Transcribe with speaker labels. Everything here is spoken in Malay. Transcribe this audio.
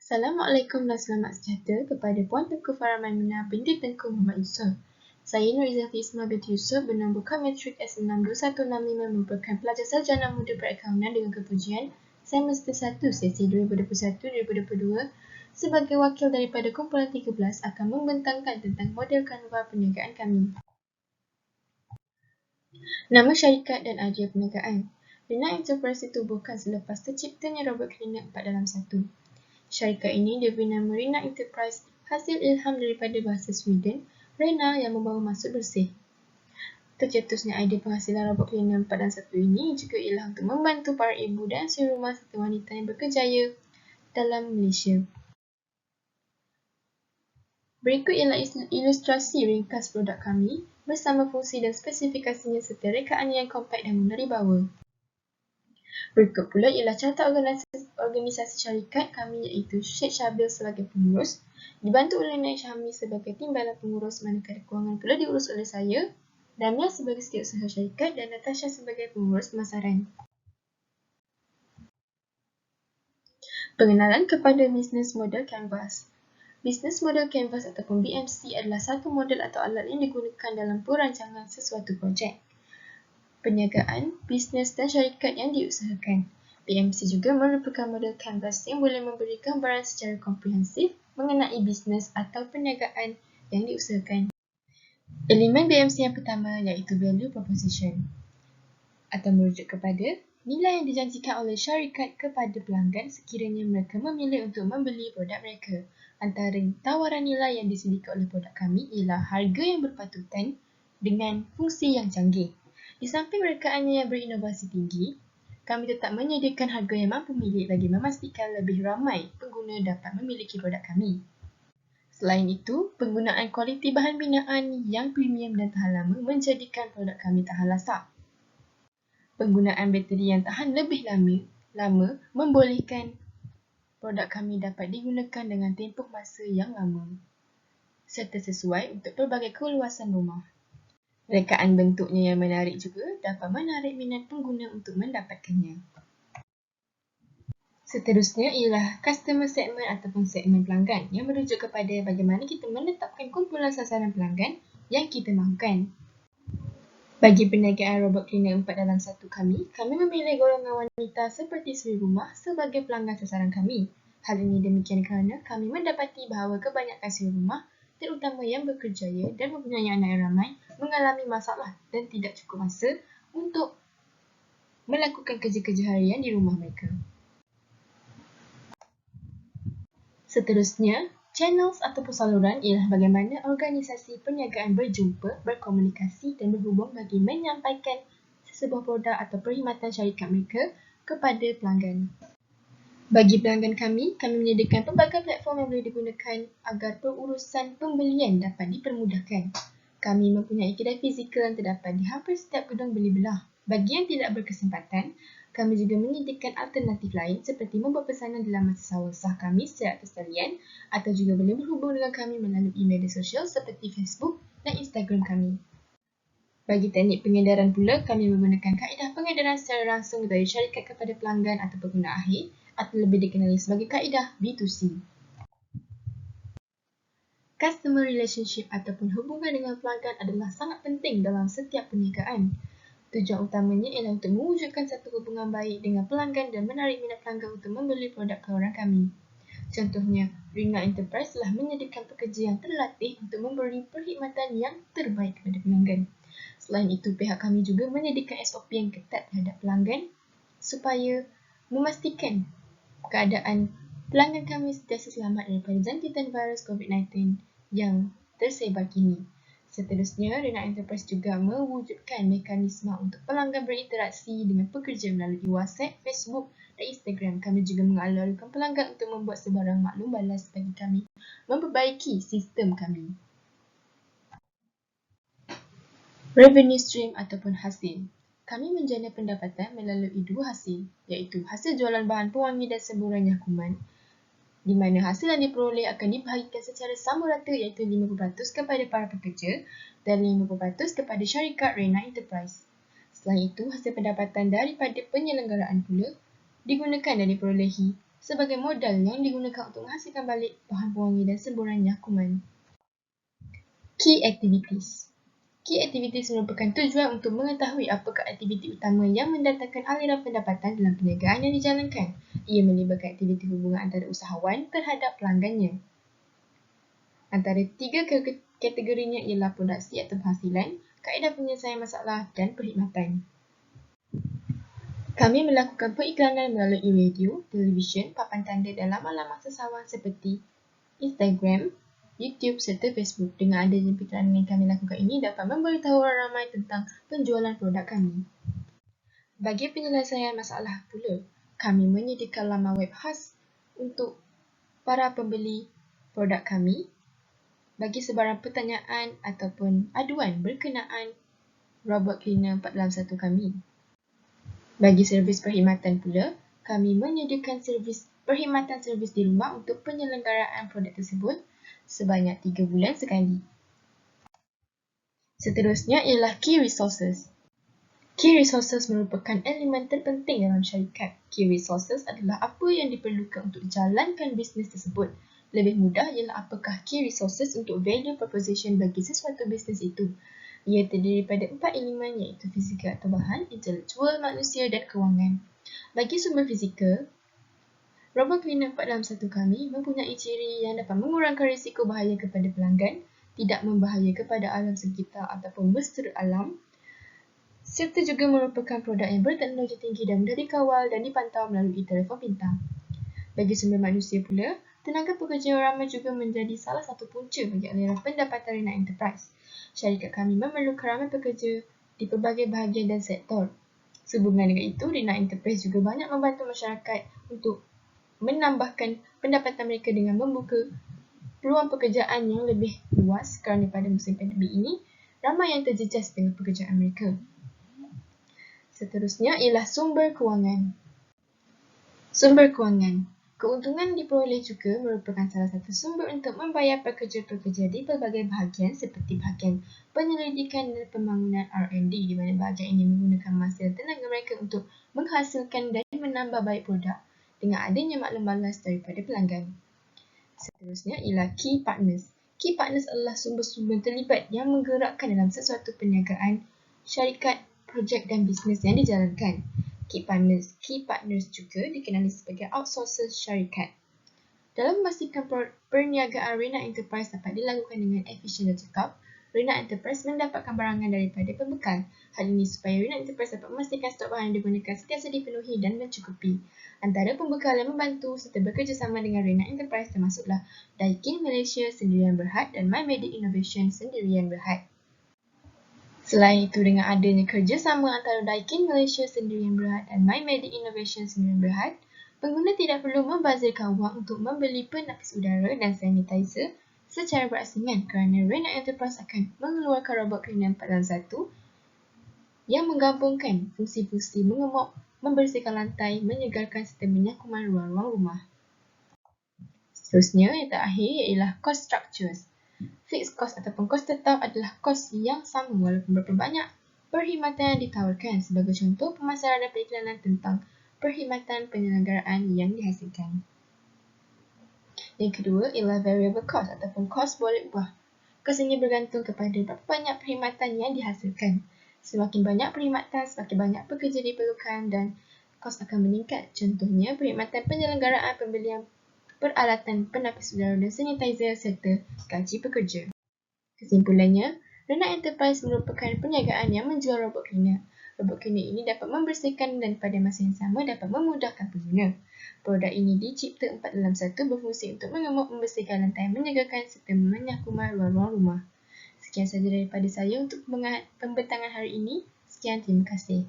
Speaker 1: Assalamualaikum dan selamat sejahtera kepada Puan Tengku Farah Maimunah binti Tengku Muhammad Yusof. Saya Nur Izzati Ismail binti Yusof bernomborkan matrik S62165 merupakan pelajar sarjana muda perakaunan dengan kepujian semester 1 sesi 2021-2022 sebagai wakil daripada kumpulan 13 akan membentangkan tentang model kanva perniagaan kami. Nama syarikat dan idea perniagaan. Rina Enterprise ditubuhkan selepas terciptanya robot cleaner 4/1. Syarikat ini diberi nama Rina Enterprise hasil ilham daripada bahasa Sweden, Rena yang membawa maksud bersih. Tercetusnya idea penghasilan robot cleaner 4/1 ini juga ialah untuk membantu para ibu dan suri rumah serta wanita yang berkerjaya dalam Malaysia. Berikut ialah ilustrasi ringkas produk kami bersama fungsi dan spesifikasinya serta rekaan yang kompak dan mudah dibawa. Berikut pula ialah carta organisasi syarikat kami iaitu Syed Syabil sebagai pengurus, dibantu oleh Naik Syahmi sebagai timbalan pengurus manakala kewangan pula diurus oleh saya, Damia sebagai setiausaha syarikat dan Natasha sebagai pengurus pemasaran. Pengenalan kepada Business Model Canvas. Business Model Canvas ataupun BMC adalah satu model atau alat yang digunakan dalam perancangan sesuatu projek, perniagaan, bisnes dan syarikat yang diusahakan. BMC juga merupakan model canvas yang boleh memberi gambaran secara komprehensif mengenai bisnes atau perniagaan yang diusahakan. Elemen BMC yang pertama iaitu Value Proposition atau merujuk kepada nilai yang dijanjikan oleh syarikat kepada pelanggan sekiranya mereka memilih untuk membeli produk mereka. Antara tawaran nilai yang disediakan oleh produk kami ialah harga yang berpatutan dengan fungsi yang canggih. Di samping rekaannya yang berinovasi tinggi, kami tetap menyediakan harga yang mampu milik bagi memastikan lebih ramai pengguna dapat memiliki produk kami. Selain itu, penggunaan kualiti bahan binaan yang premium dan tahan lama menjadikan produk kami tahan lasak. Penggunaan bateri yang tahan lebih lama membolehkan produk kami dapat digunakan dengan tempoh masa yang lama serta sesuai untuk pelbagai keluasan rumah. Rekaan bentuknya yang menarik juga dapat menarik minat pengguna untuk mendapatkannya. Seterusnya ialah customer segment ataupun segmen pelanggan yang merujuk kepada bagaimana kita menetapkan kumpulan sasaran pelanggan yang kita mahukan. Bagi perniagaan robot cleaner 4/1 kami memilih golongan wanita seperti suri rumah sebagai pelanggan sasaran kami. Hal ini demikian kerana kami mendapati bahawa kebanyakan suri rumah, terutama yang berkerjaya dan mempunyai anak yang ramai, mengalami masalah dan tidak cukup masa untuk melakukan kerja-kerja harian di rumah mereka. Seterusnya, channels ataupun saluran ialah bagaimana organisasi perniagaan berjumpa, berkomunikasi dan berhubung bagi menyampaikan sesebuah produk atau perkhidmatan syarikat mereka kepada pelanggan. Bagi pelanggan kami menyediakan pelbagai platform yang boleh digunakan agar perurusan pembelian dapat dipermudahkan. Kami mempunyai kedai fizikal yang terdapat di hampir setiap gedung beli belah. Bagi yang tidak berkesempatan, kami juga menyediakan alternatif lain seperti membuat pesanan di laman sesawang sah kami secara atas talian atau juga boleh berhubung dengan kami melalui media sosial seperti Facebook dan Instagram kami. Bagi teknik pengedaran pula, kami menggunakan kaedah pengedaran secara langsung dari syarikat kepada pelanggan atau pengguna akhir atau lebih dikenali sebagai kaedah B2C. Customer relationship ataupun hubungan dengan pelanggan adalah sangat penting dalam setiap perniagaan. Tujuan utamanya ialah untuk mewujudkan satu hubungan baik dengan pelanggan dan menarik minat pelanggan untuk membeli produk keluaran kami. Contohnya, Rina Enterprise telah menyediakan pekerja yang terlatih untuk memberi perkhidmatan yang terbaik kepada pelanggan. Selain itu, pihak kami juga menyediakan SOP yang ketat terhadap pelanggan supaya memastikan keadaan pelanggan kami sentiasa selamat daripada jangkitan virus COVID-19 yang tersebar kini. Seterusnya, Rina Enterprise juga mewujudkan mekanisme untuk pelanggan berinteraksi dengan pekerja melalui WhatsApp, Facebook dan Instagram. Kami juga mengalu-alukan pelanggan untuk membuat sebarang maklum balas bagi kami memperbaiki sistem kami. Revenue stream ataupun hasil. Kami menjana pendapatan melalui dua hasil, iaitu hasil jualan bahan pewangi dan semburannya kuman, di mana hasil yang diperoleh akan dibahagikan secara sama rata iaitu 50% kepada para pekerja dan 50% kepada syarikat Rina Enterprise. Selain itu, hasil pendapatan daripada penyelenggaraan pula digunakan dan diperolehi sebagai modal yang digunakan untuk menghasilkan balik bahan pewangi dan semburannya kuman. Key Activities. Key Activities merupakan tujuan untuk mengetahui apakah aktiviti utama yang mendatangkan aliran pendapatan dalam perniagaan yang dijalankan. Ia melibatkan aktiviti hubungan antara usahawan terhadap pelanggannya. Antara tiga kategorinya ialah produksi atau penghasilan, kaedah penyelesaian masalah dan perkhidmatan. Kami melakukan periklanan melalui radio, televisyen, papan tanda dan laman-laman sesawan seperti Instagram, YouTube serta Facebook. Dengan adanya periklanan yang kami lakukan ini dapat memberitahu orang ramai tentang penjualan produk kami. Bagi penyelesaian masalah pula, kami menyediakan laman web khas untuk para pembeli produk kami bagi sebarang pertanyaan ataupun aduan berkenaan robot cleaner 4 dalam 1 kami. Bagi servis perkhidmatan pula, kami menyediakan servis perkhidmatan servis di rumah untuk penyelenggaraan produk tersebut sebanyak 3 bulan sekali. Seterusnya ialah Key Resources. Key Resources merupakan elemen terpenting dalam syarikat. Key Resources adalah apa yang diperlukan untuk jalankan bisnes tersebut. Lebih mudah ialah apakah Key Resources untuk value proposition bagi sesuatu bisnes itu. Ia terdiri pada 4 elemen iaitu fizikal atau bahan, intelektual, manusia dan kewangan. Bagi sumber fizikal, robot cleaner 4 dalam 1 kami mempunyai ciri yang dapat mengurangkan risiko bahaya kepada pelanggan, tidak membahaya kepada alam sekitar ataupun bersera alam, serta juga merupakan produk yang berteknologi tinggi dan mudah dikawal dan dipantau melalui telefon pintar. Bagi sumber manusia pula, tenaga pekerja yang ramai juga menjadi salah satu punca bagi aliran pendapatan Rena Enterprise. Syarikat kami memerlukan ramai pekerja di pelbagai bahagian dan sektor. Sehubungan dengan itu, Rena Enterprise juga banyak membantu masyarakat untuk menambahkan pendapatan mereka dengan membuka peluang pekerjaan yang lebih luas kerana pada musim pandemik ini, ramai yang terjejas dengan pekerjaan mereka. Seterusnya ialah sumber kewangan. Sumber kewangan. Keuntungan diperoleh juga merupakan salah satu sumber untuk membayar pekerja-pekerja di pelbagai bahagian seperti bahagian penyelidikan dan pembangunan R&D di mana bahagian ini menggunakan masa dan tenaga mereka untuk menghasilkan dan menambah baik produk dengan adanya maklum balas daripada pelanggan. Seterusnya ialah Key Partners. Key Partners adalah sumber-sumber terlibat yang menggerakkan dalam sesuatu perniagaan, syarikat, projek dan bisnes yang dijalankan. Key Partners juga dikenali sebagai outsourcer syarikat. Dalam memastikan perniagaan Rena Enterprise dapat dilakukan dengan efisien dan cekap, Rena Enterprise mendapatkan barangan daripada pembekal. Hal ini supaya Rena Enterprise dapat memastikan stok bahan yang digunakan sentiasa dipenuhi dan mencukupi. Antara pembekal yang membantu serta bekerjasama dengan Rena Enterprise termasuklah Daikin Malaysia Sendirian Berhad dan My Medic Innovation Sendirian Berhad. Selain itu, dengan adanya kerjasama antara Daikin Malaysia Sendirian Berhad dan My Medic Innovation Sendirian Berhad, pengguna tidak perlu membazirkan wang untuk membeli penapis udara dan sanitizer secara berasingan kerana Rena Enterprise akan mengeluarkan robot cleaner 4 dalam 1 yang menggabungkan fungsi-fungsi mengemop, membersihkan lantai, menyegarkan serta menyakuman ruang-ruang rumah. Seterusnya, yang terakhir ialah cost structures. Fixed cost ataupun kos tetap adalah kos yang sama walaupun berapa banyak perkhidmatan yang ditawarkan. Sebagai contoh, pemasaran dan periklanan tentang perkhidmatan penyelenggaraan yang dihasilkan. Yang kedua ialah variable cost ataupun kos boleh ubah. Kos ini bergantung kepada berapa banyak perkhidmatan yang dihasilkan. Semakin banyak perkhidmatan, semakin banyak pekerja diperlukan dan kos akan meningkat. Contohnya, perkhidmatan penyelenggaraan pembelian peralatan penapis udara dan sanitizer serta gaji pekerja. Kesimpulannya, Rena Enterprise merupakan perniagaan yang menjual robot cleaner. Robot cleaner ini dapat membersihkan dan pada masa yang sama dapat memudahkan pengguna. Produk ini dicipta 4 dalam 1 berfungsi untuk mengemop, membersihkan lantai, menyegarkan serta menyakuman ruang-ruang rumah. Sekian sahaja daripada saya untuk pembentangan hari ini. Sekian, terima kasih.